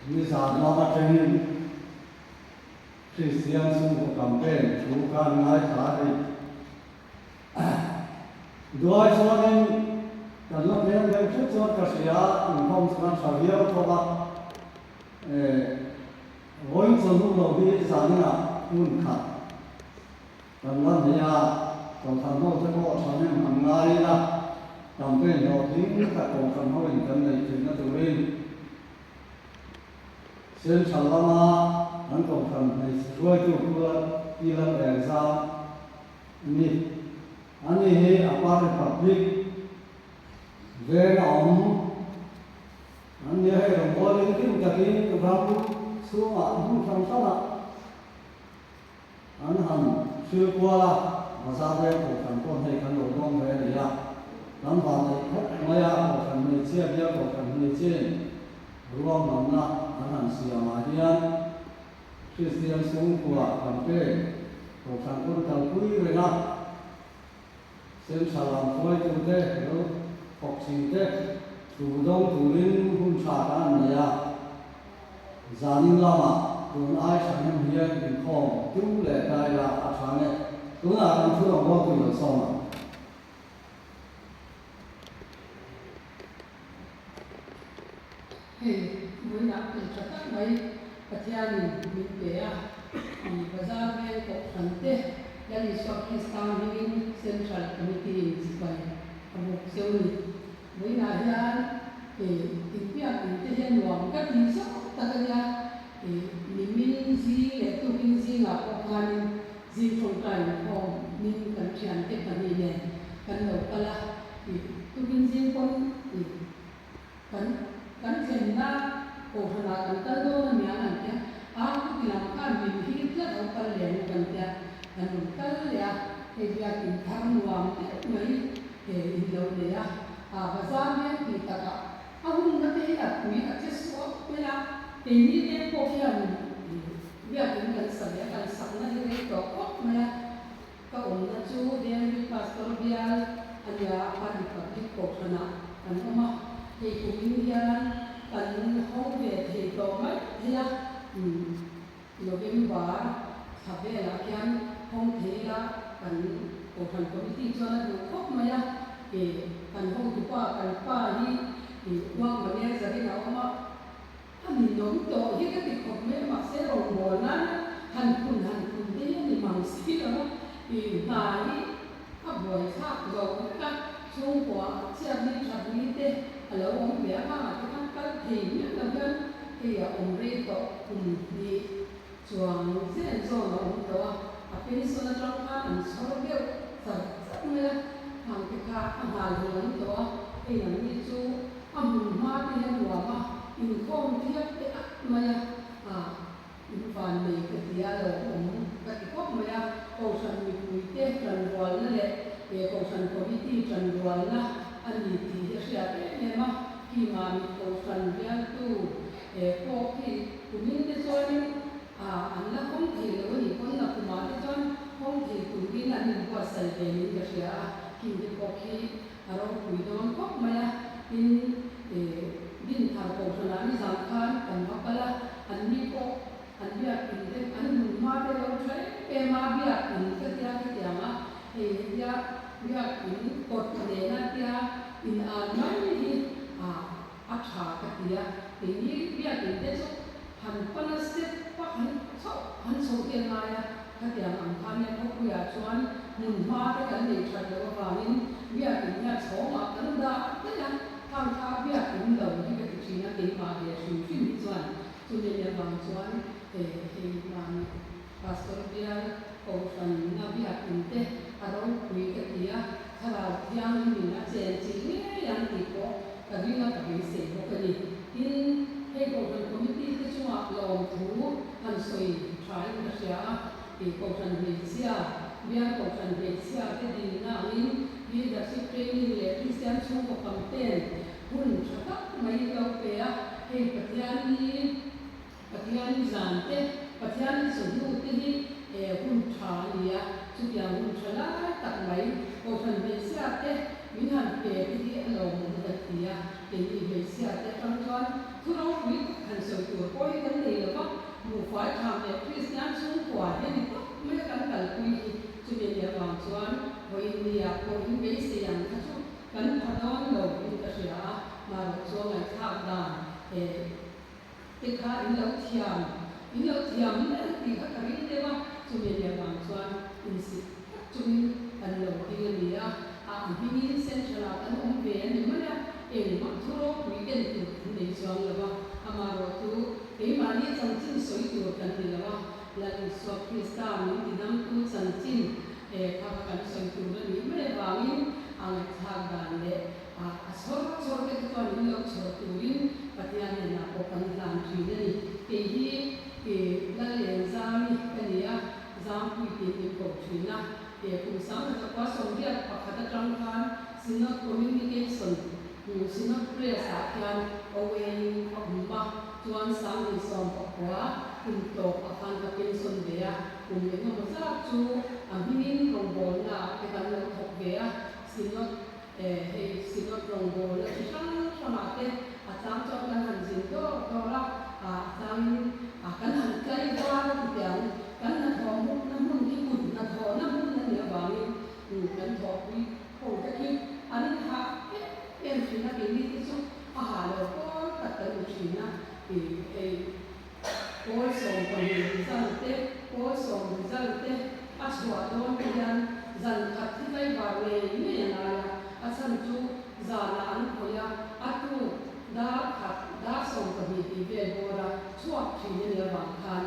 ni sa lama training Christian sung campaign thu kan ngai tha ri doi sonin kan lo ne ne chu chon ka sia in hom san sa vio tho ba voi chon lu lo bi sa na un kha kan lo ne ya kon than mo te ko sa ne mang ngai na campaign ho ding ka kon kan ho in kan nei tin na tu rin sen salama an kon kan nei suai tu ku ilan exam ni ani he apart public về ông anh nhớ hay đồng bò lên cái cái cái rau xuống à không xong sao ạ anh hẳn chưa qua là mà sao đây một phần con thầy khăn đồ con về đấy à lắm vào này hết mấy à một phần người chia bia một phần người chia rùa mắm na anh hẳn xìa mà đi ăn Christian xuống qua làm cái một phần con thằng quý rồi na xem sao làm phơi cho thế rồi học sinh thế chủ động chủ linh hun trả ăn này à gia đình làm à còn ai sang năm hiền thì không chúng lệ đại là ăn sáng này chúng là làm chủ động bao nhiêu xong à thì mới nạp thì cho các mấy các gia đình mình về à thì bây giờ về cuộc sống thế là lý do khi sao mình central committee gì vậy một số người với là hiện thì việc thì hiện lòng các lý do ta cái thì mình gì để tu kinh gì là có khả gì phong trào của mình cần chuyển cái phần này cần đầu cả là thì tu kinh gì con thì cần chuyển ra cổ phần là cần tân đô là miếng này nhé cũng làm cái mình khi rất đầu cả liền cần tiền cần cái là thì việc thì tham làm cái mấy thì lâu đấy và ra bên thì tất cả không nó thấy là quý là chết số bây giờ thì như thế cô kia việc cũng cần sẵn là như thế đó mà các ông đã chú đến với pastor bia anh ya anh phải cổ phần anh có mà thì cũng như anh không về thì đó mấy thì rồi bên bà thà về là cái không thể là anh cổ phần committee cho nó được khóc mà thì anh không chịu qua anh qua đi thì quang mà nghe giờ cái nào mà anh nói to cái việc học mấy mà sẽ rồi ngồi nán hành cùng thế thì mang xí đó thì tại buổi sáng rồi các xung quanh xe đi chặt đi thế là ông bé mà cái thì những cái dân thì ông đi tổ cùng đi chuồng sẽ rồi ông đó bên số là trong các anh số liệu rất nhiều hàng cái khác hàng lớn đó thì là như chú mà thì là mà in không thiết cái mà in phần này cái gì là cũng cái quốc mà cầu sản bị quỷ tế trần rồi này để cầu sản có bị ti trần rồi là anh đi thì sẽ cái mà khi mà cầu sản viên tu để có thì cũng như thế rồi anh là không thì là cái gì con là cũng mà cái con không thì cũng biết là mình có sai về mình cái gì khi mình có khiเราคุยตอนก็มาบินทางโฆษณาที่สำคัญกันว่าก็ละอันนี้ก็อันเบียกินเด็กอันหนุ่มมาเป็นเราใช้เป็นมาเบียกินก็ที่อะไรที่มาเบียกินกดเดน่าที่อินอ่านไม่ดีอัจฉริยะทีนี้เบียกินเด็กหันปนัสเซตว่าหันโซเทียนมาก็ที่อันพันเนี่ยเขาคุยชวนหนุ่มมาเป็นกันเด็กชายเด็กว่านี่เบียกินเนี่ยสองอ่ะกันได้แต่ยังทางท่าเบียกินเราที่เป็นสิ่งนั้นดีมาเดียชุ่มชื่นส่วนเนี่ยบางส่วนบางพาสตัวเบียโอ้ฟันน่าเบียกินเตะอารมณ์คุยกันดีถ้าเรายังมีนักเรียนจีนยังติดก็กระดิ่งเรากระดิ่งเสียงก็ดีที่ให้โฆษณาคอมมิตี้ที่ช่วยลงทุนอันสวยใช้ก็เสียที่โฆษณาเบียเสียเบียโฆษณาเบียเสียที่ดีน่าอินเบียดัชเทรนนิ่งเลยที่เสียงช่วงกับคำเตือนหุ่นชักไม่เราเปียให้ปัจจัยนี้จานเตปัจจัยนี้สมดุลที่หุ่นชาลีทุกอย่างหุ่นชาลาตัดไหมโฆษณาเบียเสียเต วิหารเปรย์ที่เราหมุนตัดเตียเป็นอีเบเซียแต่ตอนก่อนทุกเราวิหันสวยตัวก็ยังดีแล้วก็หมู่ฝ่ายทำเนี่ยคริสเตียนสูงกว่าเนี่ยนี่ก็ไม่ได้กันกันคุยจุดเดียวกันส่วนวันนี้คนที่เบเซียเขาชอบกันพนันเราอินเตอร์เซียมาช่วงไหนข้าวดานติดขาอินเราเทียมเนี่ยที่เขาทำได้ว่าจุดเดียวกันส่วนอินสิจุดอันเราที่เรียนที่นี่เซ็นทรัลอันองค์เวียนนี่มันเนี่ยมันทุกวีคเอนต์ในช่วงแล้วว่าอามาเราทุกมาเนี่ยจังจิ้นสวยตัวกันนี่แล้วว่าแล้วสอบคริสต์มาสนี่นั่งทุกจังจิ้นพากันสวยตัวนี่ไม่ได้วางอินอะไรทางการเลยสอบกันตัวนี้เราสอบตัวนี้ปฏิญาณเนี่ยนะพอกันตามที่นี่ที่นั่นเองจามีกันเนี่ยจามคุยที่พบที่นะคุณสามารถว่าส่งเรียกปากกาจังคันสินะคอมมิวนิเคชันสินะเพรสอาเคียนเอาเองอับมาจวนสามในสองปากว่าคุณโตอาคารกับเป็นส่วนเดียคุณเองก็จะจูอันนี้ตรงบนนะเป็นการเลือกหกเดียสินะสินะตรงบนแล้วที่ช่างสมัครอาจารย์จอมกันหันสินก็ละอาจารย์กันหันใกล้บ้านที่เดียวกันนัดทองน้ำมันที่กุ่นนัดทองน้ำมันนั่นเนี่ยบางทีกันทองวิโอ้จะคิดอันนี้ฮะเป็นสิ่งที่เป็นวิธีสุดอาหารเราก็ตัดกันสิ่งนะโอ้ส่งไปจันเตโอ้ส่งจันเตอาสวะโดนยันจันทัดที่ไปบาเวนี่ยังไงอาสันจูจานาอันโคยอาตุดาขัดดาส่งกับมีที่เป็นโบราณช่วงที่เนี่ยบางคัน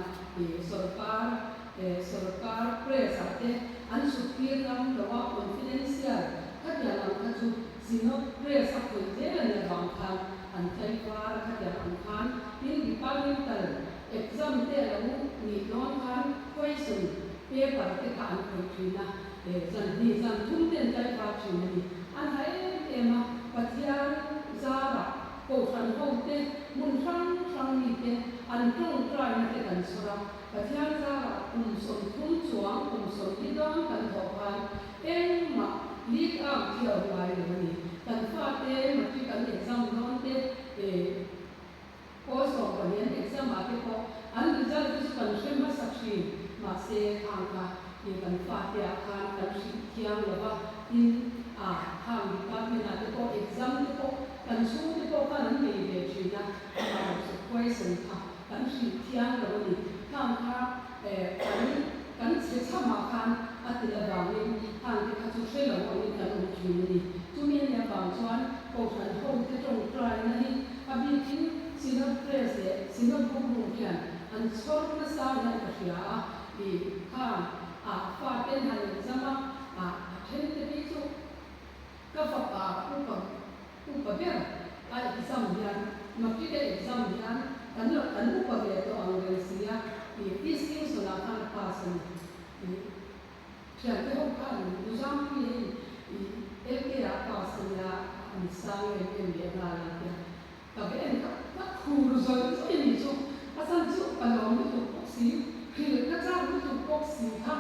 सरकार प्रेस आते आणि सुखीर नाम दवा कॉन्फिडेंशियल खात्या अंकाचू सिनो प्रेस आते ने बांखान आणि तैवार खात्या अंखान इन डिपार्टमेंटल एग्जाम ते लागू नि नॉन खान क्वेश्चन पेपर ते खान कोठीना जन तुम ते तैवार चिनी आणि हाय तेमा पथिया जारा कोफन होते मुनफ्रां निते आणि ट्राय तेกันสระปฏิญาณจะส่งทุ่งจวงส่งที่ต้องกันต่อไปมาลีกอ่างเที่ยวไปเลยนี่กันฟาดมาที่กันเอกซัมนอนโอ้ส่งไปเรียนเอกซัมมาที่พออันนี้จะรู้กันเชื่อมาสักทีมาเสียทางค่ะกันฟาดอาคารกันสิเที่ยงหรือว่าทางดีพาร์ตเมนต์ที่พอเอกซัมที่พอกันสู้ที่พอกันนั้นไม่ได้ชีนะมาสุดท้ายสิ่งค่ะกันสิเที่ยงหรือว่านี่ทางค่ะกันเสียสมาคันอัติละบางนี่ทางที่เขาจะช่วยเราเอาเงินกันลงทุนนี่จุดนี้เนี่ยบางส่วนโคชันโฮมที่ตรงกลางนี่อาบิคินสินเพรสสินบุกรุงกันอันสอดมาสาวนั่นก็เสียดีข้างฟาเป็นหันจะมาเช่นที่พิจูก็ฝากอุปเบียร์ไอ้ที่สามยันมาที่ได้สามยันกันอุปเบียร์ตัวอังกฤษเนี่ยที่สิ่งสุนัขภาษาเชื่อที่เขาพูดดูซ้ำที่เอเกียภาษาเนี่ยอันสร้างเองเดียร์อะไรเนี่ยแต่เป็นก็คู่รู้สึกที่นี่จู่ภาษาจู่กันเราไม่ถูกปกสีคือก็จะไม่ถูกปกสีค่ะ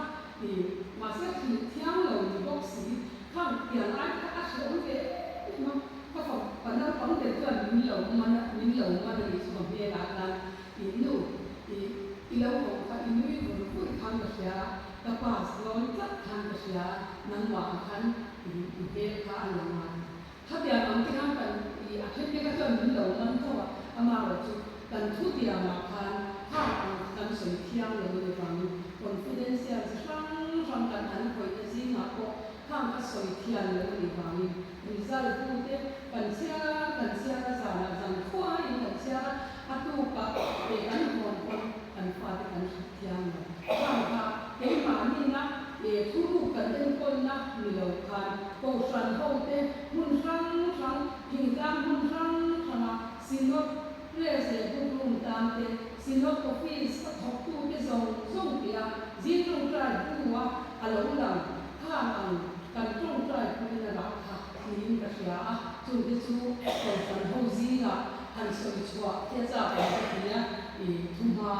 มาเสียที่เที่ยงเราไม่ปกสีข้างอย่างไรก็อาจจะต้องเกิดมันก็ฝังปัญหาฝังเด็กเกิดมีเหล่ามันในส่วนเวลาการนู่ที่เราบอกว่าอินวิวรู้ทางภาษาแต่ภาษาเราจัดทางภาษานั่งว่าคันเด็กข้าอันละมันถ้าเดี๋ยวเราที่นั่งกันอาชีพที่ก็จะมีเหล่านั้นก็ว่าอามาเราจะกันทุกเดียวมาคันถ้ากันสวยเที่ยงเลยในฝั่งconfidential จะฟังกันอันคอยจะซีมาก็ข้างก็สวยเที่ยงเลยในฝั่งนี้ริซาลพูดเองกันเสียก็สารจังขั้วกันเสียอัตุปะเป็นอันคนกันฟาดกันเที่ยงเลยข้างค่ะเห็นมานี่นะทุกกันเป็นคนนะมีเหล่าคันโกชันเขาเต้มุนฟังพิงกันมุนฟังมาสินกเรียเสียผู้กลุ่มตามเต้สินกออฟฟิศทบตู้ที่ส่งเปียจีนตรงใจผู้ว่าอารมณ์ดังข้างกันตรงใจผู้ในหลักค่ะนี่ก็เสียจุดที่จู่คนฟังเขาจีน่ะหันสวยชัวเที่ยวจะเป็นแบบนี้ทุ่มมา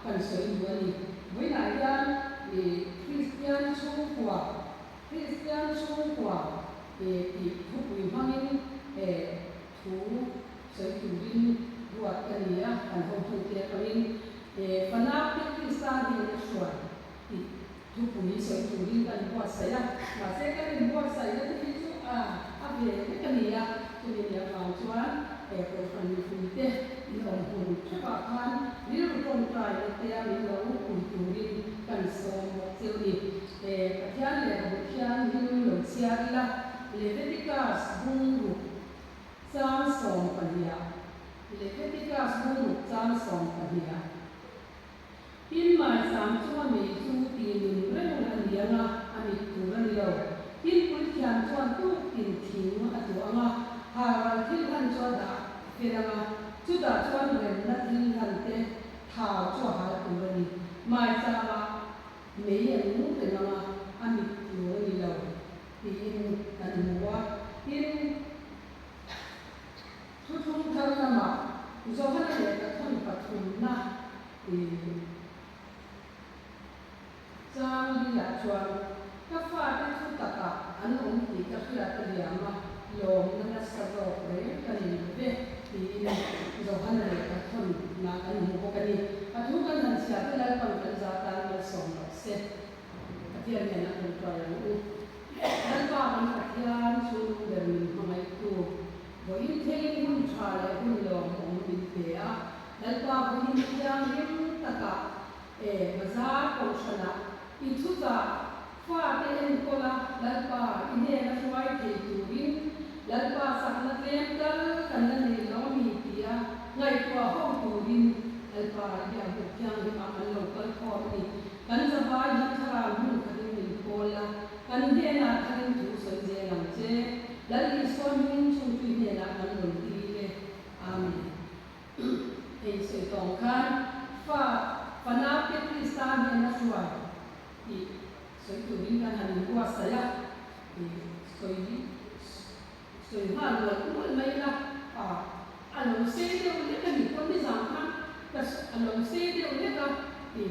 กันสวยด้วยนี่วินัยยันคริสเตียนชูกว่า thì thu quỳ mang in thu sợi chủ in ruột cái này cần hồng thu tiền cái in phần nào biết cái sao thì nó sửa thì thu quỳ sợi chủ in cần ruột sấy và sẽ cái in ruột sấy đó thì chú về cái này cho nên là vào chuan cổ phần phụ tế in ông hồn cho bà con nếu con trai thì mình lâu cùng chủ in cần sống một tiêu đi cái này là một cái hình lồng xe là Leviticus bungu sam som pania Leviticus bungu sam som pania in mai sam chuma me chu ti min reng an lianga ani turan lo in pul kyan chuan tu in thing atu anga haral thil han cho da firanga chu da chuan rem na thil han te tha cho ha turani mai sama me yan mu te na ani turani lo in kan muwa in thuthum thar lama zohana le ka thon pathum na chang li ya chuan ka fa ta thu taka an om ti ka khia ta liama lom na sa ro re kan ni ve ti in zohana le ka thon na kan mu ko kani athu kan han sia ta la pan kan za ta na som se atia ne na kan tra ya u dan ba kan pathian chu der min mai tu bo in thei hun tha le hun lom om min te a dan ba bo in yang rim taka bazar ko shana in chu za fa te en ko la dan ba in ne na swai te tu in dan ba sak na tem dal kan na ni lo mi tia ngai ko ho tu in dan ba ya bu yang rim a man lo kal ko ni kan za ba ya thara hun kan ni ko la kan he na thain tu san je lam che dal li son min chung tu ne la kan lo ti le amen ei se tong khan fa na pe kristan ne na suwa i so tu bin kan han wa sa ya i so ha lo ku mai la along se de le kan ni kon ni zam khan ka along se de le ka i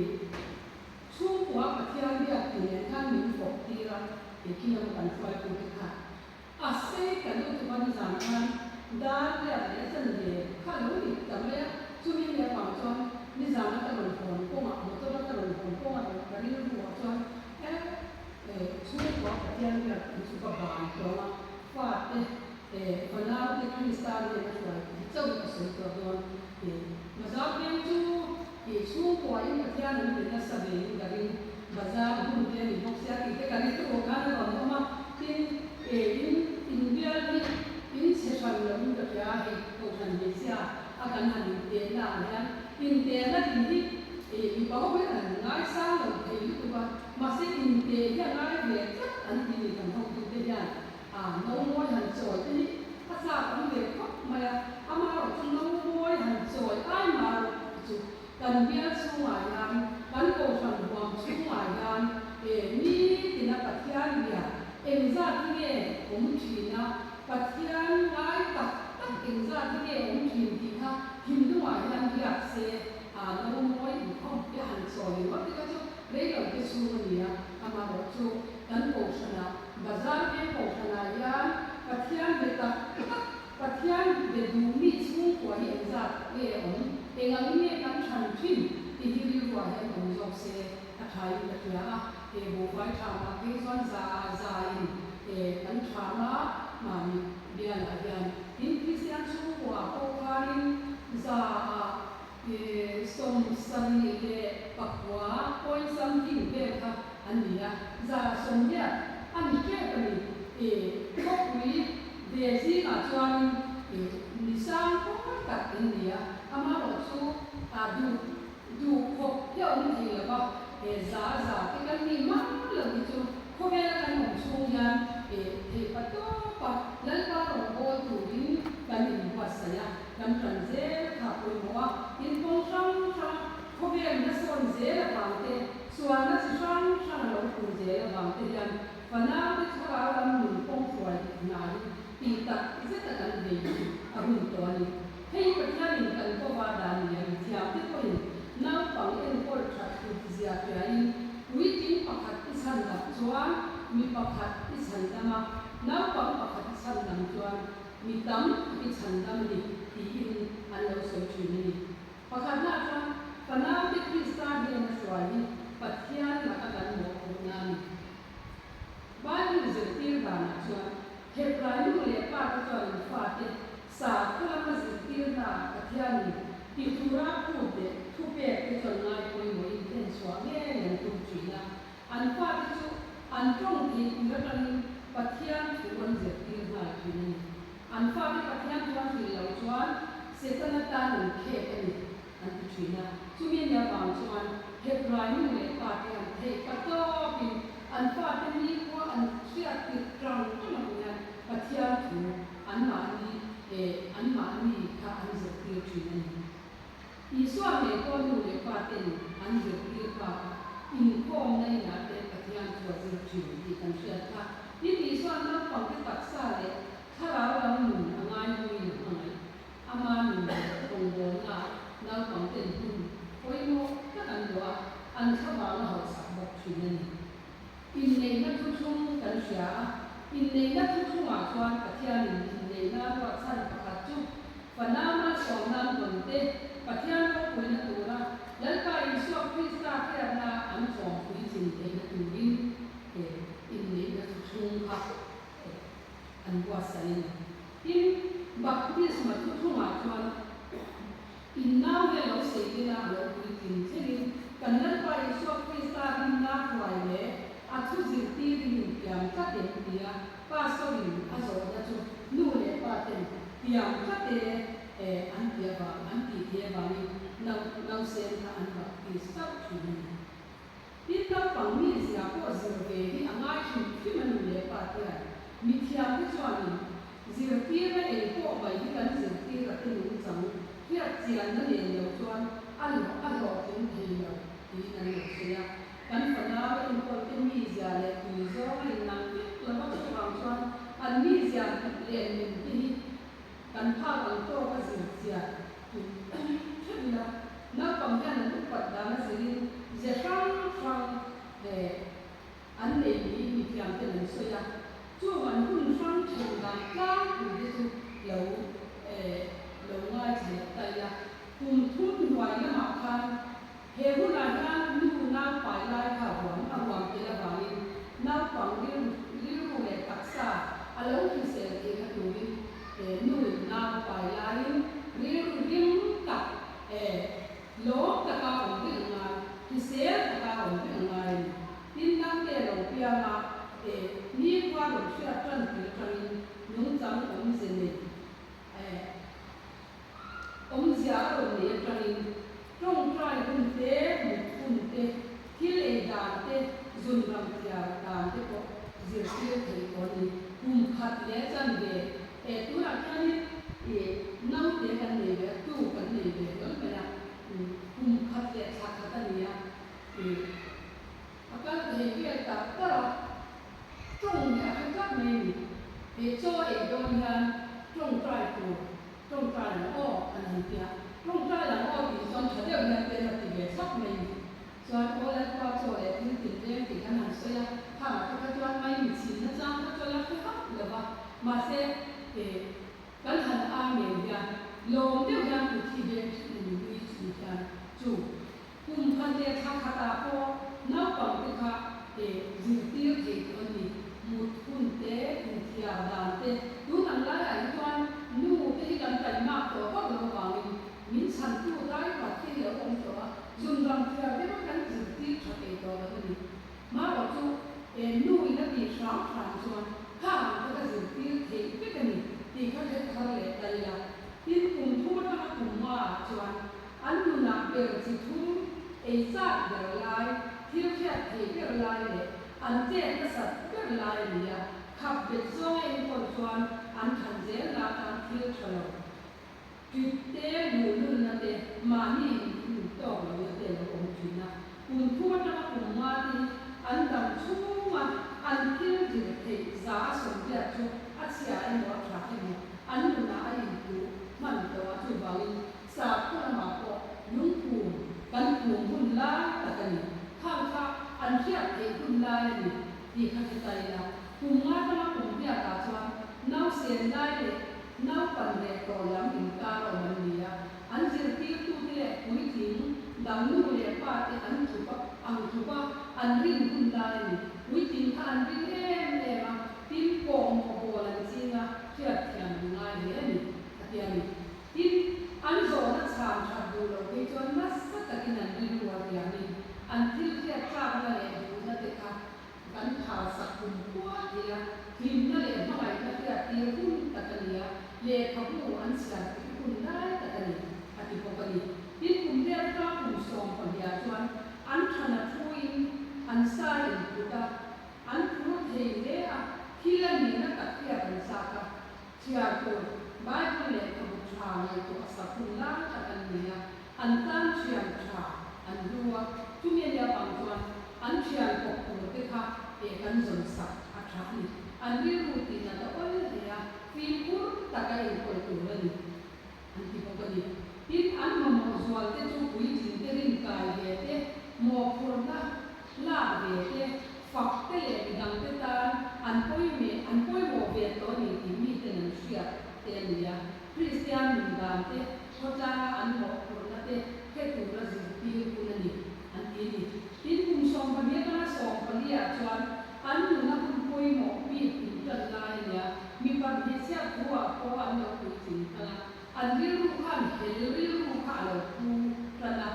chu kwa pathian bia ti ne khan min fok ti ra ki nam kan fai ku ka ase kan tu ban zam khan da le le san de kha lo ni tam le chu min le pa chon ni zam ta ron kon ko ma mo to ta ron kon ko ma ka ri lu wa chon chu kwa pathian bia chu ka ba to ma fa te fa na te kristan ne na wa chau ka so to don ma za pen chu chu kwa in pathian ne na sa be ga ri bazar hun te ni bok sia ki te ka ri to ka na ron ma tin in bia ni in se san lo mu ta ya he ko san ni sia a kan han te na ya in te na ni i ba ko na ngai sa lo te tu ba ma se in te ya ngai ve ta an ni ni kan ho tu te ya no mo han choi te ni a sa kan ve ko ma ya ama ro chu no mo han choi ai ma ro chu kan bia chu ma ya kan ko san huam chu ma ya ni ti na pathian bia em za ti ne om thi na pathian ngai ta ta em za ti ne om thi ti ha him nu ma ya bia se no mo in ko bia han choi wa ti ka chu re lo ti su ni ya ama ro chu kan ko sana bazar ke ko sana ya pathian be ta pathian be du mi chu ko hi em za om engang ni kan chan thin ti hi ri wa he om jok se a thai ta ya bo vai tha ma ke son za in kan tha ma ni bia la yan in christian chu wa ko kharin za som sani le pakwa point something be kha ania za som ya ani ke ni ko wi de si ma chuan ni sang ko ta india ama ro chu du ko ya ni le ba za cái kan ni ma lo ni chu ko ve la kan mo chu ya pa to pa lal pa ro ko tu din kan ni wa sa ya kan tran ze kha ko mo wa in pong sang ko ve na son ze la ba te suan na si sang lo ku ze la ba te yan pa na te cha ra mu pong suai na ti ta ze ta kan ve a hun to ni hei pa ta ni kan ko ba da ni ya ti a ti ko ni now pang en ko tha tu zia tu ai we tin pakhat isan da chuan mi pakhat isan da ma now pang chan dam chuan mi tam ki chan dam ni ti in an lo so chu ni pakhat na chuan pana te Kristan hi na swai pathian la ka kan mo ko na ni Bible ze tir ba na chuan Hebrai lu le pa ka chuan fa te sa kala ma ze tir na pathian ni ti thura pu de thu pe ke chuan ngai koi mo in ten swa nge yang tu chi na an fa te chu an trong ti na kan pathian thu an ze tir na chi ni an fa te pathian thu an ti lo chuan Satan ta nun khe ani an ti chi na chu mi ya bang chuan Hebrai lu le pa te an the ka to pin an fa te ni ko an chia ti trang to na ya pathian thu an ma ni ka an ze tir chi ni Iswa me ko nu le pa te an ze tir pa in khom nei na te pathian thu ze chi ni kan chia tha ni iswa na pang te tak sa le thara la mun angai hui na angai ama nu tong bo na pang te hun koi mo ka an do an kha ba na ho sa bok chi ni in nei na thu chung kan sia in nei na thu chung a chuan pathian in nei na wa chan pakhat chu panama som nan bon te pathian ko koi na tu ra lal pa Iswa Krista ke na an som hui chin te na tu in nei na thu chung kha an wa sai in baptis ma thu chung a chuan in now le lo sei ke na lo hui chin chin kan lal pa Iswa Krista in na khwai le a thu zir ti rin piam ka te pia pa so rin a zo na chu nu le pa te piam ka te an pia ba an ti te ba ni nau sen ka an ba ti stop chu ni tin ta pang mi sia ko zir ve ni angai chu ki man le pa te mi thia ku chuan ni zir ti ra e ko ba ni kan zir ti ra te nu chang pia chian na le lo chuan a lo tin thei lo ti nan lo sia kan pana in ko te mi zia le tu zo in nan ni la ba chu wang chuan an mi zia le min ti kan pha kan to ka zir zia tu chuna na pang kan na pat da na sirin je fang an le ni mi tiam te nan so ya chu wan hun fang chen da ka tu de tu lo ngai che ta ya kum thun huai na ma khan he hu la na nu na pai lai kha hon awang te la ba ni na pang ri ru le taksa alo ki se ke ha tu ni nu na pai lai ri rim ta lo ta ka on ri nga ki se ta ka on ri nga tin nam te lo pia ma ni kwa lo sia tran ti tran nu chang om se ne om zia ro ne tran trong trai hun te thil e dan te zun ram tia dan te ko zir te thei ko ni khat le chan ve tu ra kan ni nau te kan ne ve tu kan ne ve lo me ya khat le cha kha ni ya akan te ve ta ta trong ya ka me ni cho e don han trong trai na o an tia trong trai là ngôi thì son trở đều nhận tiền là tỷ lệ sắp mình rồi cô đã qua chỗ để tin tiền đêm thì cái hàng xưa thả cho các con may mình xin nó ra các cho nó hấp được không mà sẽ để cái hàng a mình ra lồng tiêu ra thì chỉ để mình đi chỉ ra chủ cùng phần để thắc ta cô nó còn cái khác để dự tiêu thì con gì một quân tế cùng thià đàn tế đúng là lại ảnh quan nu cái gần cảnh mạc của các đồng bào mình sản tu đại và khi ở ông chỗ dùng làm theo cái nó gắn dự ti cho cái đó là cái gì mà bảo chú nuôi nó bị sáng phản chuan hàng cái dự ti thì cái gì thì các cái thằng lệ đây là tin cùng thu nó cùng mà chuan anh nu nạp về chỉ thu sa để lại thiếu khét thì cái lại để anh chết cái sạch cái lại này khắp biệt do anh còn chuan anh thành dễ là anh thiếu cho nó Te lulu na te mani to lo te lo om china kun thua na kun ma ti an dam chuma an til ji te za som ja chu asia ai mo tra ke mo an nu na ai tu man to chu ba wi sa ko ma ko lung ku kan ku hun la ta ka ni khang kha an khia te hun la ni ti kha te tai la kun ma ta kun ya ta cha nau se to lam in ka ro man nia an zir ti tu ti le pui tin dam nu le pa te an thu pa ang thu pa an rin kun da ni pui tin kha an rin em ma tin pom ko bo lan chinga chia thiam ngai le ni atia ni tin an zo na cham tha bu lo ke chon na sa ta kin an rin wa ya ni an til chia cha na le du na te kha kan tha sa kun kwa ya tin na le ma ai na chia ti kun ta ta ni ya le ka bu an sia kun dai ta ta ni ati ko ka ni tin kun de ka kun som pa ya chuan an thana thuin an sa in ku ta an thu the le a khilan ni na ka khia kan sa ka chia ko bai ko le ka bu cha le to sa kun la ta ta ni ya an tan chia cha an ruwa tu me ya bang chuan an chia ko ko te kha e kan zon sa a tha ni an ri ru ti na ta ol le ya fi kur ta ka in ko tu le ni an ti ko ka ni tin an ma mo zual te chu pui tin te rin kai ye te mo phur na la ve te fak te le dang te ta an poi mo ve to ni ti mi te nan sia te ni ya Christian min dam te ko ta an mo phur na te ke tu ra zi ti ku na ni an ti ni tin kum som pa me ka som pa li a chuan an nu na kun poi mo mi ti ta lai ya mi pa mi sia thua ko an lo ku tin ta an ri ru khan he ri ru kha lo ku ta na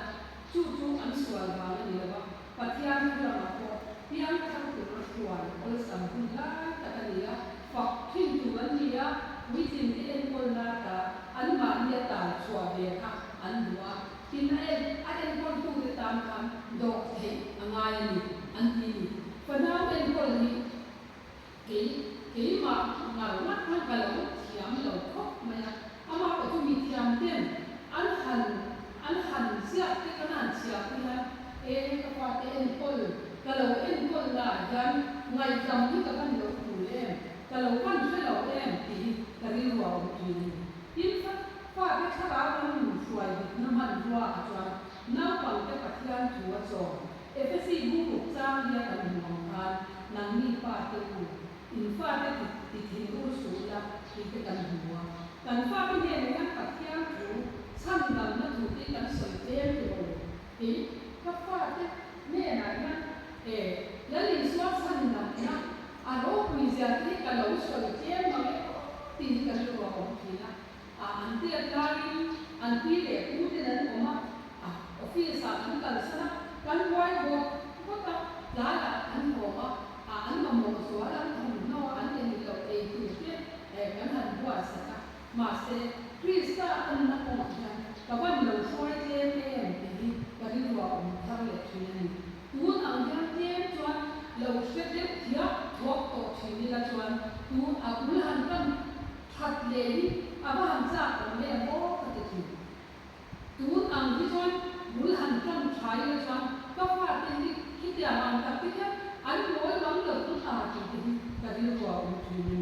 chu an sual ba ni la ba patian ra ma ko pian thang tu ra sual ol sam hun la ta ta ni ya fak thin tu an ni ya wi tin ti en ko na ta an ma ni ta chua be kha an duwa tin en ko tu te tam kan do the angai ni an ti ni fa na en ko ni ke ma ngal na ka lo thiam lo ko ma ya ama ko tu mi thiam ten an han sia te kanan sia pia e ka pa te en ko ka lo en ko la jan ngai dam ni ka kan lo tu le ka lo kan se lo em ti ka ri wa o ti ni in fa te kha ra kan suai na man wa a chwa na pa te pa thian chu a so e fe si bu ku chang ya kan mong kan nang ni pa te ku in fa te ti thi ru su la ti te kan huwa kan fa pe ne na pa thian chu san dam na tu ti kan soi te lo ti ka fa te ne na na e la li so san dam na a ro pu sia ti ka lo soi te ma le ti kan lo wa ko ti na a an ti a tari an ti le ku te na ko ma a office sa kan kan sa kan wai bo ko ta la la an ho ma a an ma mo so ala an no an te ni lo e tu te e kan han wa sa ka ma se Krista an na ko ma ka ban lo so te te ni ka ri wa on ta le tu ni tu an ya te chuan lo se te thia thok to thi ni la chuan tu a ku han kan that le ni a ba han sa ko me mo ka te thi tu an ti chuan bul han kan thai le chuan ka fa te ni ki te an ta ti ya an loi bang lo tu ta ti ti ka ri wa on tu ni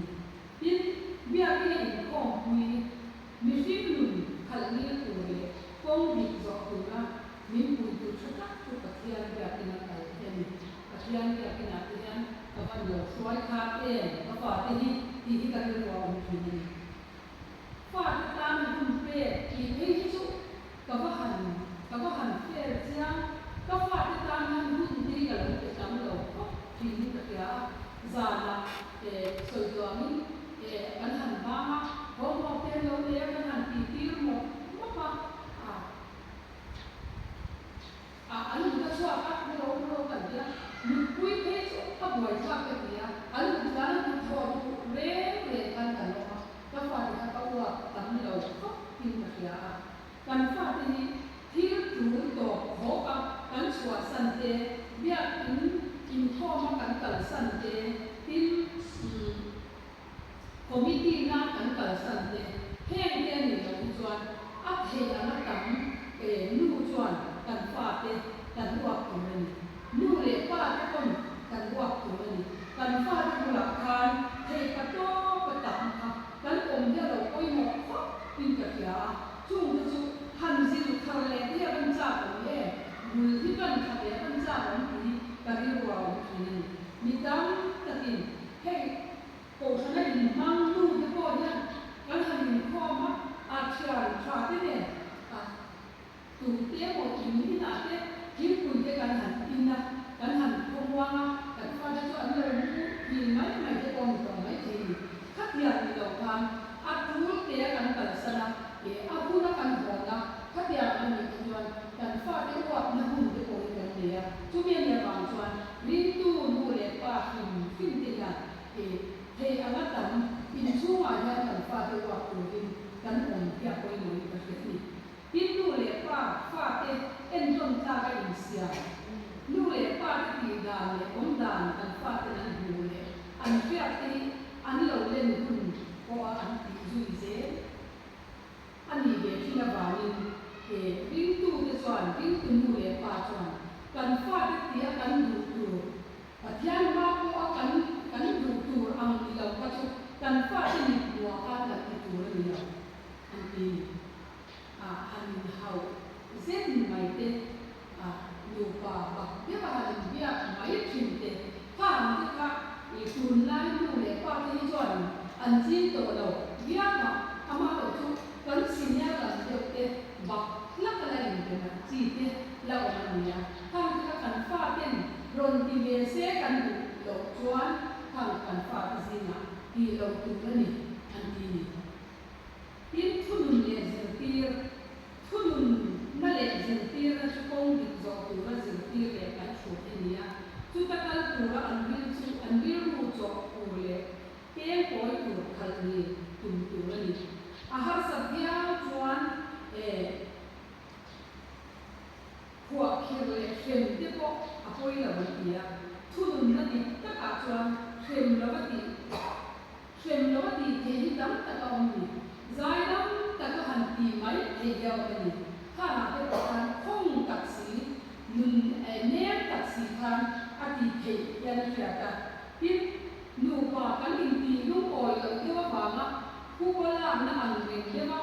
tin bia ke in ko mi fi lu khal ni tu le kong bi zo tu na min pu tu chaka tu ka thian bia ke na kai te ni ka thian bia ke na te yan ka ban lo suai kha te ka fa te ni ti ka ri wa on tu ni fa ta na kun pe ki pe chu ka ba han fe sia ka fa ta na kun ti ka lo te sam lo ko ti ni ka ya za na so do mi an han ba ma ho mo te lo le kan han ti mo pa an ka so ka lo kan ya mi pui pe so ka boi cha ke ya an ka na ku tho tu re kan kan lo ka fa ta ka wa tam lo ko tin ka ya kan fa ti ni thir tu to ho ka kan chwa san te bia in tho ma kan kal san te tin committee na kan kal san te heng te ni lo chuan a the ana tam nu chuan kan fa te kan wa ko ni nu le pa te kon kan wa ko ni kan fa te la kan the ka to pa tam ha kan om ya lo koi mo ko tin ka ya chung chu han ji lu thar le te ban cha ko ye mul ti kan tha le ban cha ban ti ka ri wa ko ni mi tam ta tin hei ko sa na in mang nu te ko ya kan han in ko ma han atul te kan kal sana abu na kan hona khatia an ni chuan kan fa te wa na hun te ko kan ne ya chu me ne bang chuan rin tu nu le pa hin te ya he anga tam in chu ma ya kan fa te wa ku din kan on ya ko ni ka se ni in nu le pa fa te en ton ta ka in sia nu le pa ti da le om dan kan fa te nan bu le an fia te an lo len kun ko an ti zu ze an ni be ti na ba ni ring tu te chuan ring tu nu le pa chuan kan fa te ti kan du tu pathian ma ko kan du tu ang ti lo ka chu kan fa te ni bua ka la ti tu ni lo an ti an hau zen mai te du pa ba ye ba han bia mai thin te ka ni ka ni tun lai nu le pa te chuan an chi to lo bia ma ama lo chu kan sin ya la de te ba la ka la ni te na chi te la o na ni ya ka kan fa ten ron ti ve se kan du lo chuan kan fa ti zina ti lo tu ni an ti ni tin thun le zer tir thun na le zer tir na chu kong dik zo tu ra zer tir le kan chu te ni ya chu ta kal tu ra an bil ru zo ku le ke poi tu khal ni tum tu ra ni a har sa bia chuan khuwa khir le khem te po a poi la ba ti ya thun na ti ta ka chuan khem la ba ti te hi dam ta ka om ni zai dam ta ka han ti mai he ya ba ni kha na te kan khong tak si nun ne tak si kan a ti the ya na ya ta tin nu pa kan in ti nu oi lo te wa ba ma ku ko la na an re le ma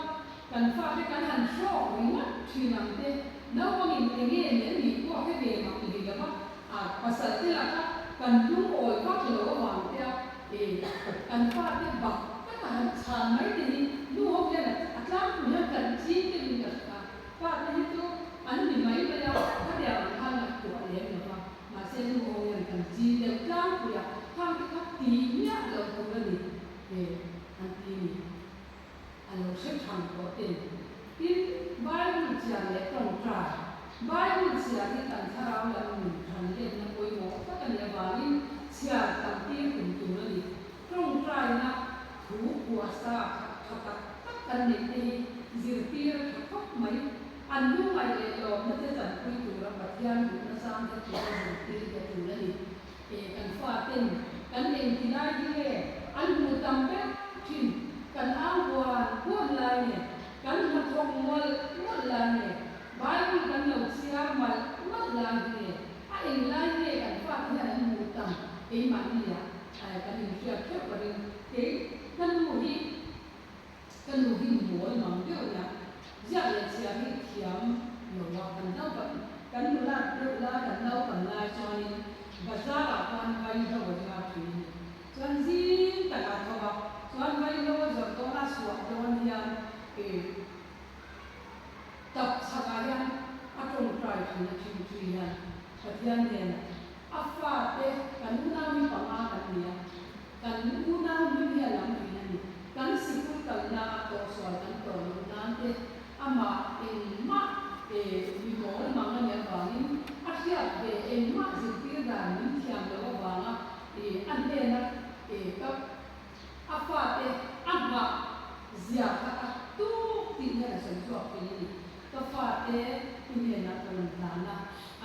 kan fa te kan han sho ni ma thi nam te na wa min te nge ne ni ko he be ma ki ga ma pasal te la ka kan nu oi ka lo wa te kan fa te ba ka han chan mai te ni nu ho ke na atlam ni kan chi te ni ka fa te hi to an ni mai ba ya ka ya ha na ko le na ba ma se nu ho ya kan chi te tlam ku ya ha te ka ti nya lo ko ni an ti ni an lo se chang ko te tin Bible chia le tong tra Bible chia ni kan tharau la ni than le na koi mo ka kan ya ba ni chia tam ti kun tu ni tong tra na thu kwa sa kha ta kan ni te zir tir kha mai an nu mai le lo na te tan koi tu ra pathian du na sam te tu zir tir ke tu ni kan fa ten kan en ti nai di le an nu tam pe thin kan ang buan lai ne kan ma thong mol lai ne Bible kan lo siar mal lai ne a en lai ne kan fa ne an nu tam ma ni ya kan ni sia ke pa rin ke kan nu hi mo ma de ya ja le sia hi khiam lo wa kan na ba kan nu la kan na kan lai cho ni bazara kan vai ho wa ja thi chuan zin ta ka thawa chuan vai lo zo to na suwa don ya tập sakaya atong try na chi ya pathian ne afa te kan una mi pama kan ya kan una mi ya lam ni ni kan sikul kan na to so kan to na te ama ma mi mo ma na ya ba ni asia be ma zikir da ni thiam lo ba na an te na ka afa te agba zia ka tu ti na sa so ni ka fa te ni na to na na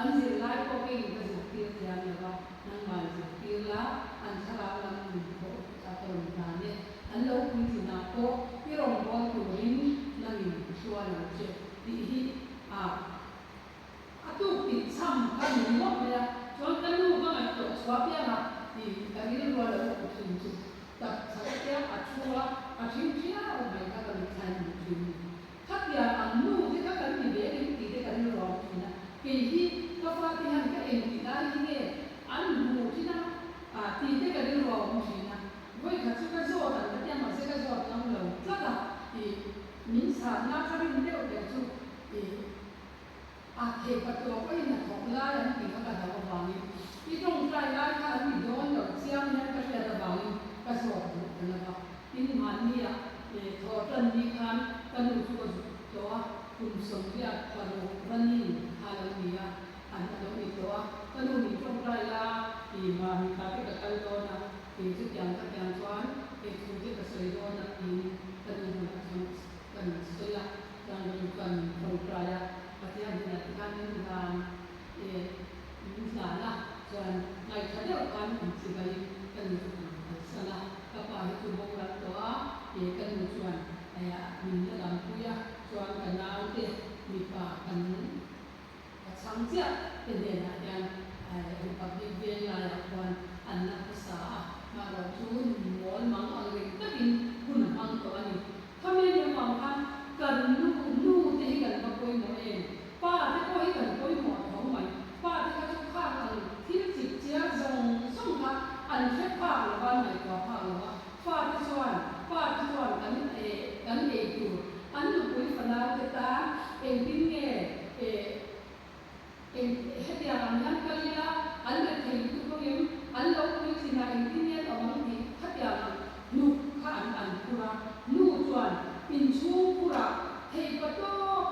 an zir lai ko ke ka zikir ya ni ba nang ma zikir la an thara lam ni ko ta to na ne an lo ku ti na ko pi rong bo tu rin na ni suwa na che ti hi tu ti sam ka ni mo ya chuan kan nu ka ma to swa pia na ti ka ni ro lo ko tin chu ta sa ke a chua a chin chia o mai ka ka ni kan ni chin khat ya an nu ti ka kan ni de ni ti de kan ni ro ti na ke hi ka fa ti han ka en ti da ni ne an nu ti na ti de ka ni ro mu chi na voi ka chu ka zo ta ka ya ma se ka zo ta lo ta ka min sa na ka ri de o de chu he ka to ko ina thok la ya ni ka da ba ni ti tong trai la ka ni don lo chiang ne ka se da ba ni ka so tu na ba tin ma ni ya ตัวคุณสมเด็จพระนุวันนี้ฮาลามียอันนั้นมีตัวก็ดูมีตรงไรละที่มามีการที่กระตุ้นตัวนะที่ทุกอย่างทุกอย่างส่วนที่ทุกที่กระตุ้นตัวนะที่ก็ดูมันกันสุดละyang menunjukkan perupaya latihan dilakukan dengan misalnya dan lain saja akan sebagai penunjukan salah apa itu bukan doa kan tujuan minta lampu ya tujuan kenal deh mipa kan sangsia pendena yang republik yang tuan anak besar marajun mol mang angin tapi pun mang tuan ini kami yang mampanกันลู่ที่กันมาคุยหมดเองป้าที่คุยกันคุยหมดของใหม่ป้าที่เขาชอบข้างกันที่จิตเจ้าทรงส่งค่ะอันแค่ป้าหรือว่าไหนกว่าป้าหรือว่าป้าที่ชวนกันอยู่อันอยู่คุยฝันเราจะตาเองดิ้นเองเฮ็ดอย่างนั้นก็เลยละอันเป็นที่ทุกคนยังอันเราคุยสิ่งนั้นดิ้นเองออกมาที่เฮ็ดอย่างนุกข้าอันกุระนุกชวนอินชูกุระเฮปโต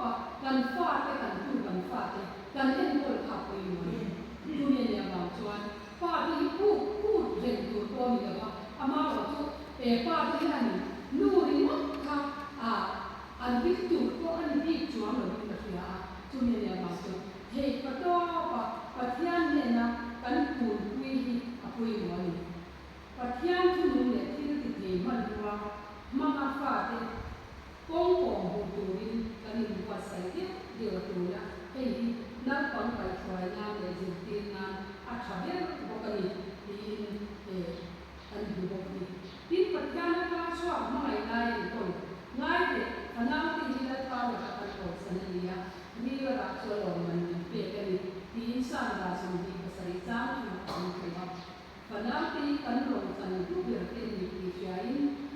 ปะกันฟาดกันพูดกันฟาดกันเล่นบอลขับไปอยู่ดูเนี่ยบางชวนฟาดที่พูดเรื่องตัวมีแต่ว่าอามาบอกว่าฟาดที่นั่นนู่นนี่มั้งค่ะอันที่จุดก็อันที่ชวนเราเป็นแบบนี้ดูเนี่ยบางชวนเฮปโตปะเทียนเนี่ยนะกันพูดคุยหัวนี่ปะเทียนทุนเนี่ยที่ติดเองมันว่ามาฟาดกองหูตูรินกันนี่ว่าใส่เดียวตัวนะเฮ้ยนักคนไปช่วยงานเลยจริงๆนะอาชาเดียวบอกกันนี่อันดูบอกนี่ที่ปัจจัยนั้นชอบไม่ได้คนง่ายเลยขณะที่เราทำกับการโฆษณาเนี่ยมีเวลาช่วยเรามันเปลี่ยนกันที่อินสานราชมุนีภาษาอีสานที่มาทำให้เราขณะที่การลงทุนทุกอย่างเป็นมีที่ใช้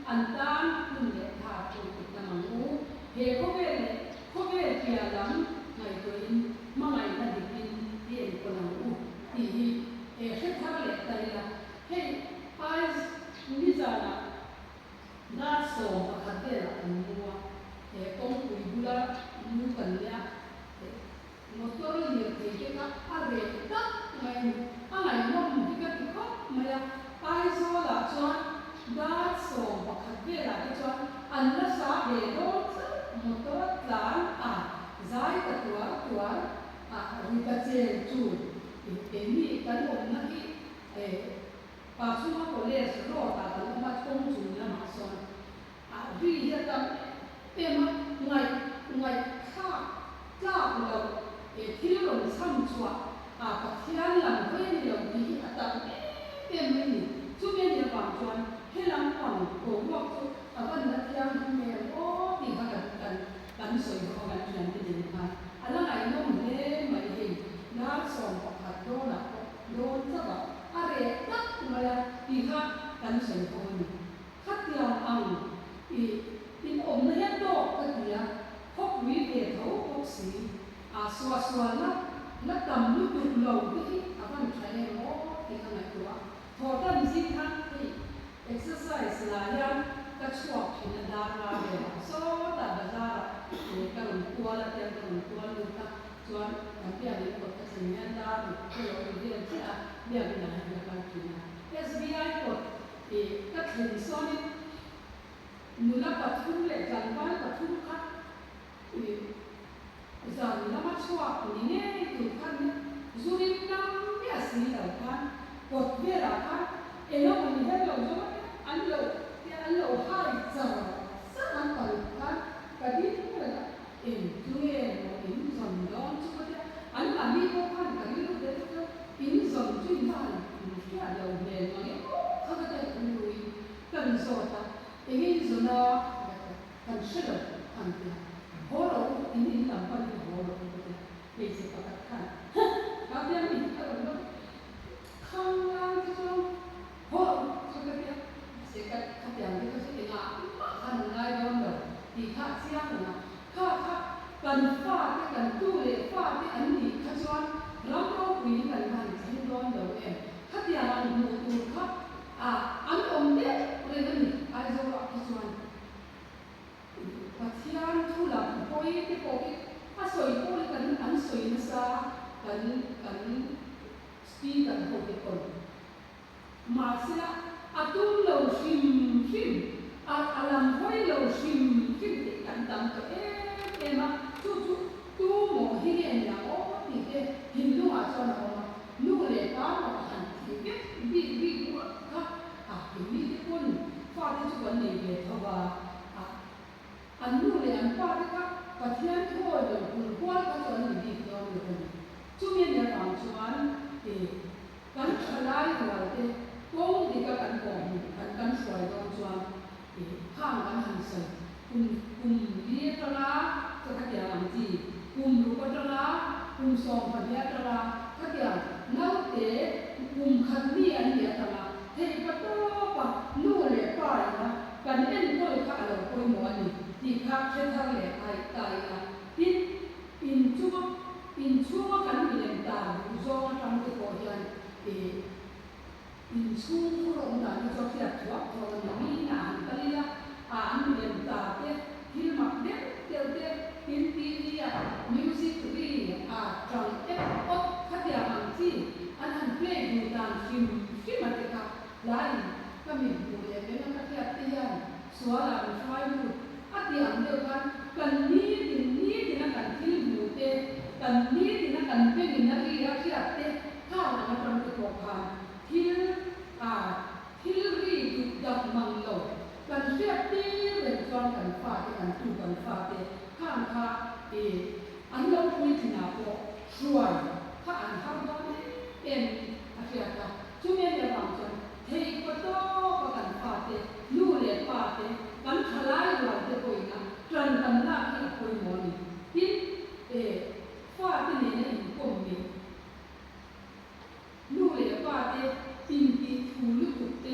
อันตั้งคุณเด็กทาตุติดน้ำมูเฮเขาเกี่ยลังไม่ตัวอินมาไม่ได้ดินที่เอ็นคนน้ำมูที่เฮ็ดทำเล็กแต่ละเฮ้ไปนิจานะน่าส่งประคับเดละอันมัวกงคุยบุลามูกันเนี่ยมอเตอร์เนี่ยที่จะอะไรตั้งไม่อะไรน้องที่ก็ที่เขาไม่ไปโซล่าชวนด้านส่งประคับเดละที่ชวนอันนั้นสาเหตุมอเตอร์หลานใจกับตัวริบเจนจูนี่กันหมดนั่นที่ปัจจุบันคนเลี้ยงรอดแต่ละมาคงจูนะมาส่วนวิธีการเป็นไงข้าจ้าเราที่เราทำชัวปัจจัยหลังเพื่อนเราที่แต่เป็นไม่ดีช่วงนี้บางส่วนให้เราผ่อนโอ้บอกวันนั้นที่เราทำเนี่ยโอ้ดีมากกันสวยของกันอย่างที่ดีมากอันนั้นไอ้น้องเนี่ยไม่เห็นน่าส่งขัดโดนโดนซะแบบอะไรนักมาดีค่ะกันสวยของนี่ขัดยาวเอาอีอมเนี่ยโตก็เดียพกวิเดเขาพกสีสวนักดำลุกเหลาที่มันใช้ในโลกที่ข้างในตัวพอตั้งสิทั้งที่ exercise หลายอย่างก็ช่วยให้ดาราเดียวโซ่แต่ดาราก็หลงตัวแล้วเตรียมก็หลงตัวลุกนะส่วนการเปลี่ยนในกฎกระทรวงการต่างๆที่เราเรียนที่เรียนในการกิน SBI กฎก็ถึงส่วนนุลปัตตุเล็กการบ้านปัตตุค่ะจะนุลมาช่วยนี่เนี่ยถูกกันเนี่ยจุดน้ำเนี่ยสีเหล่ากันกดเวลากันเราวันนี้เราจะอันเราให้จะสร้างกันก็ดีเลยจุดเราส่งย้อนจุดอันนี้ก็พันกันอยู่เด็กส่งจุดบ้านที่เราเรียนมาเนี่ยเขาก็จะรู้กันสอดini zona kan sudah hampir horo ini tampak di horo itu basic katakan tapi yang ini kalau kalau itu horo seperti sekat kata yang itu setengah kan lain orang di hak siapa nak kan kan tulis ini kacuan ramai punya kan jadi orang dah kata yang mutu an deh oleh ni aizora kisuan. Patian tu lah, poi โกกิอาสวยโกเลยกันอันสวยนะซากันสปีกันโกกิคนมาเสียอาตุ้มเราชิมอาลัมห้อยเราชิมที่กันตามตัวมาตู้หมอที่เนี่ยนะโอ้ที่หินดูอาจารย์เอานู่นเลยป้าบอกหันที่บีครับมีที่คนฟ้าที่ทุกวันนี้เลยเพราะว่าอันนู่นเลยอันป้าที่ครับปัจจัยทั่วเลยคุณป้าก็จะมีดีตัวอยู่คนช่วงนี้เนี่ยบางช่วงกันขลายหัวเด็กโก้ดีกับกันก่อนกันสวยตอนช่วงข้างกันหันใส่คุณเรียกละก็ขัดแย้งจีคุณรู้ก็ละคุณสองขัดแย้งละขัดแย้งนั่งเตะคุณขัดเนียนเนี่ยละเฮ้ยก็ต้องปะนู่นเลยป้ายนะกันเอ็นก็เลยข้าเราคุยหมอนี่ที่ข้าเช่นทางเลยตายนะอินชั่วกันมีแรงตาดูโซ่ทำที่ก่อเหตุอินชั่วผู้ลงดันที่จะเสียตัวพอมันมีนานก็เลยละมีแรงตาเด็กที่มักเด็กอินทีเรียมิวสิกรีจังขัดอย่างที่อันนั้นเพลงดูตามฟิล์มมันจะกับหลายก็มีดูเลยเป็นนักเรียนที่ยังสวรรค์ช่วยดูอย่างเดียวกันนี้นะกันที่ดูเตกันนี้นะกันเป็นนักเรียนที่เตข้าวมันเป็นตัวผ่านที่รีดูดับมังโลกันเสียตีเรื่องซ้อนกันฟ้ากันตูกันฟ้าเตข้างข้าอันเราคุยถึงหน้าพอช่วยถ้าอันทำได้อาเซียนช่วงนี้เนี่ยบางส่วนเทก็ต้องประกันฟ้าเตนู่นเลยฟ้าเตกันขลายหัวเตคุยนะจนกันหน้าที่คุยหมดนี่ที่ฟ้าที่เนี่ยเนี่ยกลมนี่นู่นเลยฟ้าเตปินที่ถูลุกเต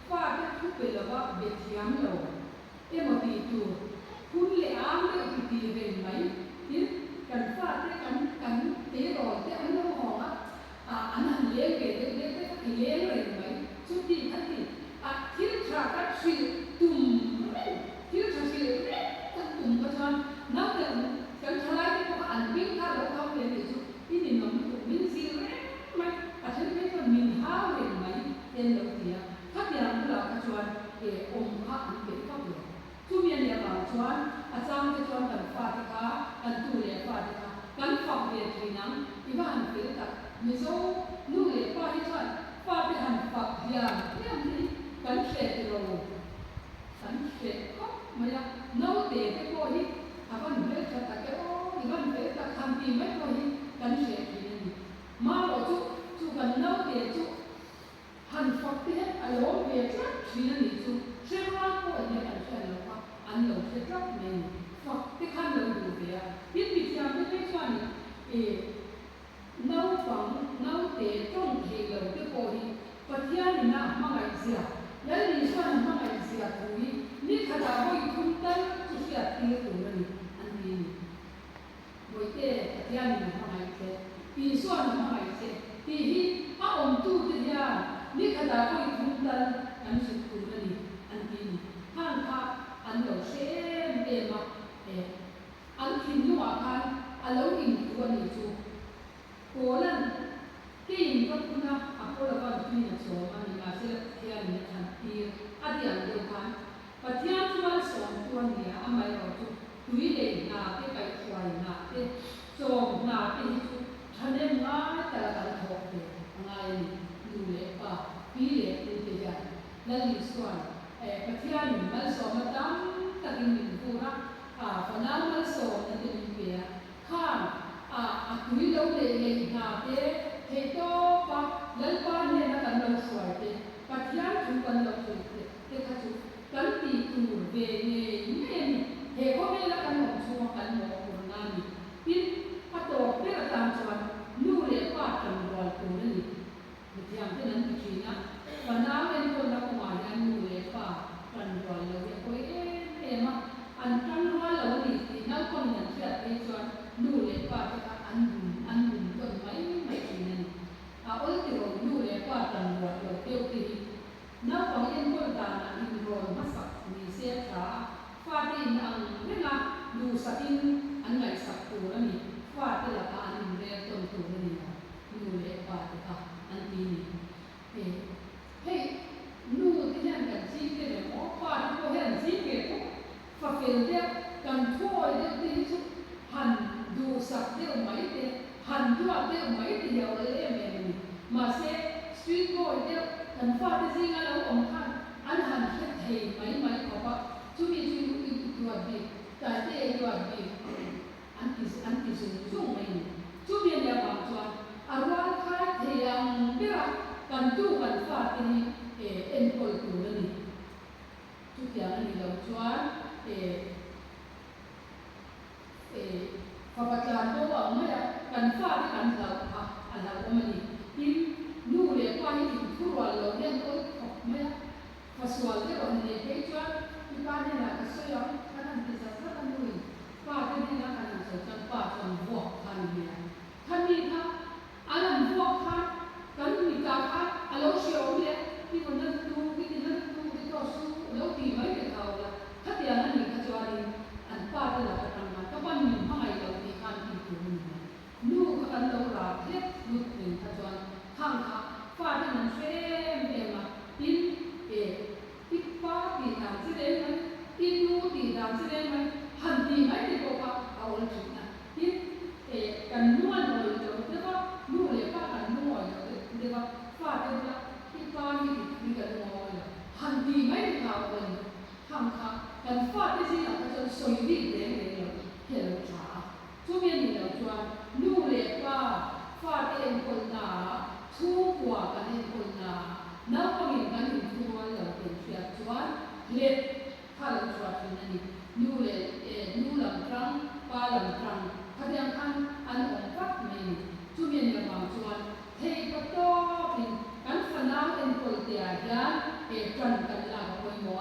ฟ้าเตทุกเวลาว่าเบ็ดยามเรามาตีตัวคุณเลยเลยตีเรื่องไหมที่กันฟ้าเตกันเตะรอเตอันนั้นหออันนั้นเลี้ยงเลี้ยงเลยไหมสุดที่ทันทีที่ทรากัดสิตุ่มที่ทราสิกันตุ่มก็ชวนนักกันทลายที่พวกอันวิ่งข้าเราเข้าเลยที่สุดที่นี่น้องมินซีเร่ไหมอาจจะไม่ใช่มินห้าเลยไหมเราเสียถ้าอย่างเราชวนองค์พระอันเป็นก็เลยทุกอย่างเราชวนอาจารย์จะชวนกันฟาติกากันตุเรียฟาติกากันฝักเรียนที่นั้นที่บ้านเป็นกับมิโซนู่นเลยป้าที่ชวนป้าไปหันฝักยางเนี่ยนี่กันเสร็จเรากันเสร็จก็ไม่ละน้าเตะไปก็ที่วันเด็กจะตะเกียบวันเด็กจะทำดีไม่ก็ที่กันเสร็จที่นี่มาบอกจุกันน้าเตะจุหันฝักเตะอารมณ์เบียดที่นั่นนี่จุเชื่อว่าก็เนี่ยกันเสร็จแล้วว่าอันเราเสร็จแล้วเนี่ยฝักที่ขันเราดูเบียยิ่งพิจารณาไม่ชวนน้าฟังน้าเตะจ้องเทเราที่โกดีปัจจัยนี้นะมาไงเสียแล้วนี่ส่วนมาไงเสียตรงนี้นี่ขนาดว่าคุณตั้งจุดเสียตีตรงนี้อันนี้โดยเตะปัจจัยนี้มาไงเสียปีส่วนมาไงเสียปีที่องค์ตู้ที่ยานี่ขนาดว่าคุณตั้งอันสุดตรงนี้อันนี้ข้างข้าอันเราเสียเต็มอันทิ้งอยู่อาคารอันเราอินตัวนี้จูโกลันที่อินก็คุณนะโกลันก็ที่นี่สอนมันมาเสียที่อันนี้ทันทีอันอย่างเดียวกันปัจจัยที่มันสอนตัวนี้อันไม่เราจูตุยเลยนาที่ไปควายนาที่สอนนาที่จูท่านเองง่ายแต่ละการทอกเลยง่ายดูเลยป่ะพี่เลยดูเดียวแล้วยิ่งส่วนปัจจัยนี้มันสอนมาตั้งแต่กินหนึ่งตัวนะพนันมันสอนนั่นเองเบียข้างคุยเราเลยนาเทโต้ปะแล้วป้าเนี่ยนะกันเราสวยเตปัจจัยทุกคนเราสวยเตข้าจุกันตีตูเวเนี่ยเฮก็ไม่ละกันหมดชัวกันหมดคนนั้นนี่พี่พอโตเพื่อตามชวนนู่นเลยป้าจำรอยตัวนั่นนี่อย่างที่นั้นจริงนะพนันเป็นคนละกว่านั้นนู่นเลย fa te mai ti dia ole me ni ma se street boy te kan fa te singa lo om khan an han het thei mai ko pa chu mi chu wa bi ta te wa bi an ti su mai ni chu mi ya ba chwa arwal kha the yang bira kan tu kan fa te ni en pol tu ni chu ya ni lo chwa Kapatlan to ang maya kan fa di kan sa ala umani in nu le kwa ni turwal lo ne ko maya faswal de on ne pe chwa ni pa ne la ka so yo kan ti sa sa kan nu pa de ni la kan so chan pa chan bo kan ni kan ni ka alam bo kan ni ka ka alo shio ne ni ko na tu ki ni na tu ki to su lo ti mai ke ka la ka ti ana ni ka chwa ni an pa de la ka na ka pan ni ma ai lo ni kan ti tu ni nu ka kan lo ra ke lu ni ka chwa khang ka fa de nan se me ma in ti pa ti na se de man in nu ti na se de man han ti mai ti ko pa a ol chu na in kan nu an lo lo de ba nu le pa kan nu lo de ba fa de la ti pa ni ka nu lo han ti mai ti ka ol khang ka kan fa de si la ka chwa so yi de de lo ke lo cha chu me ni lo chwa nu le pa fa de en ko na thu kwa kan en ko na na ko min kan ni thu wa lo ke chia chwa le ka lo chwa ni nu le nu lam trang pa lam trang ka yang kan an on pak me chu me ni ma chwa thei ko to pin kan fa na en ko te a ya kan kan la ko mo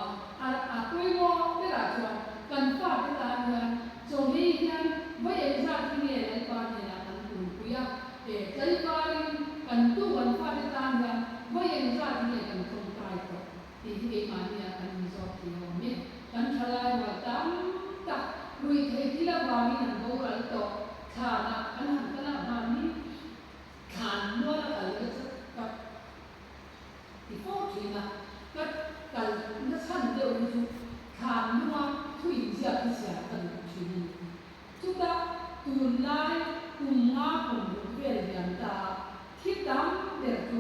a ko mo te ra chwa kan fa te ta ya chong hi hian vai en za ti ne lai pa ne na kan tu ku ya kai pa rin kan tu kan fa te ta ya vai en za ti ne kan chong tai ko ti hi ma ni kan ni zo ti ho me kan thalai wa tam ta lui thei ti la ba mi nan bo ra to kha na kan han ta na ba mi khan no la ka le ka ti fo ti na ka kan na san de u ju khan no thu yin sia ti sia kan chi ni chu ta tu lai tu ma ku ve yan ta ki tam de tu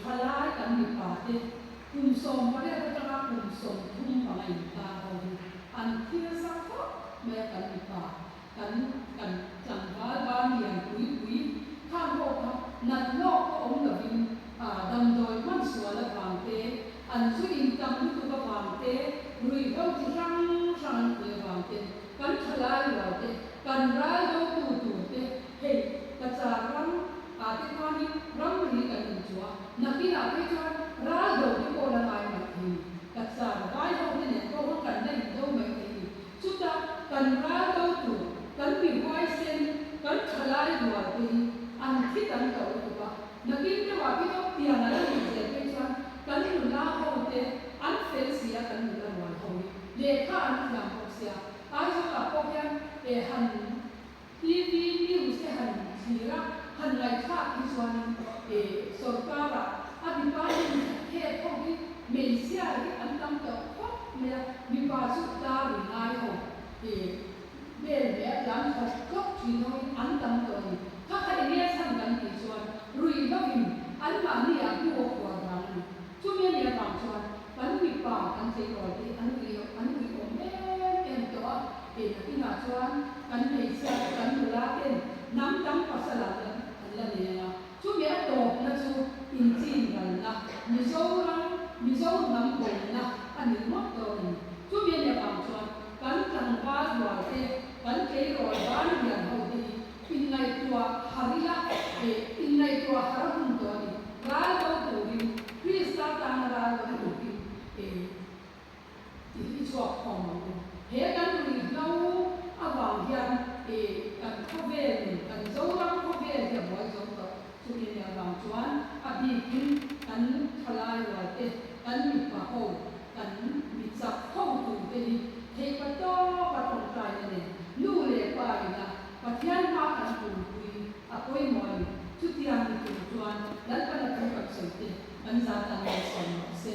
thalai kan ni pa te kum som pa de ta ka kum som thum pa mai ta ho an thi sa ko me kan ni pa kan chan ba ni an kui khang ho ka nat lo ko om lo bin dam doi man suwa la bang te an su in tam tu ka bang te rui ho ti sang ku bang te kan thalai lo te kan rai do tu te he ka cha ram te ko ni ram ni kan ni chua na ki na pe chua ra do ti ko la mai ma thi ka cha rai ho ni ne ko kan na ni do mai thi chu ta kan ra do tu kan pi wai sen kan thalai lo te an thi kan to tu ba na ki ne wa ki to tia na ni je pe chua kan ni la ho te an fel sia kan ni la wa ho le kha an ya ho sia ai so la ko yan han TV news se han sira han lai kha ki swan sorkara abi pa ni he ko ki me sia ki an tam to ko me mi pa su ta ri ai ho be lam ko ko ti no an tam to ni kha kha ni san kan ki swan rui ba bin an ma ni a ku ko wa ga ni chu me ni ba swan kan mi pa kan se ro ti an ri o me en to na ki na swan kan me sia kan du la ten nam tam pa sa la an la ne na chu me to na chu in chin kan na mi zo nam ko na an ni mo to ni chu me ni ba swan kan tang ba wa te kan ke ro ba ni ya ho ti in nai tua harila in nai tua harun to ni ra do tu ni krista ta na ra do tu ni ti chwa khom mo he kan ri no a bang hian kan kho ve ni kan zo ram kho ve ya bo zo to chu ni ya bang chuan a bi kin kan thalai wa te kan mi pa ho kan mi chak ho tu te ni he pa to pa tong tai ne lu le pa ina pa thian ma kan tu pui a koi moi chu ti am ni tu chuan dan pa na kan ka se te an za ta ne so no se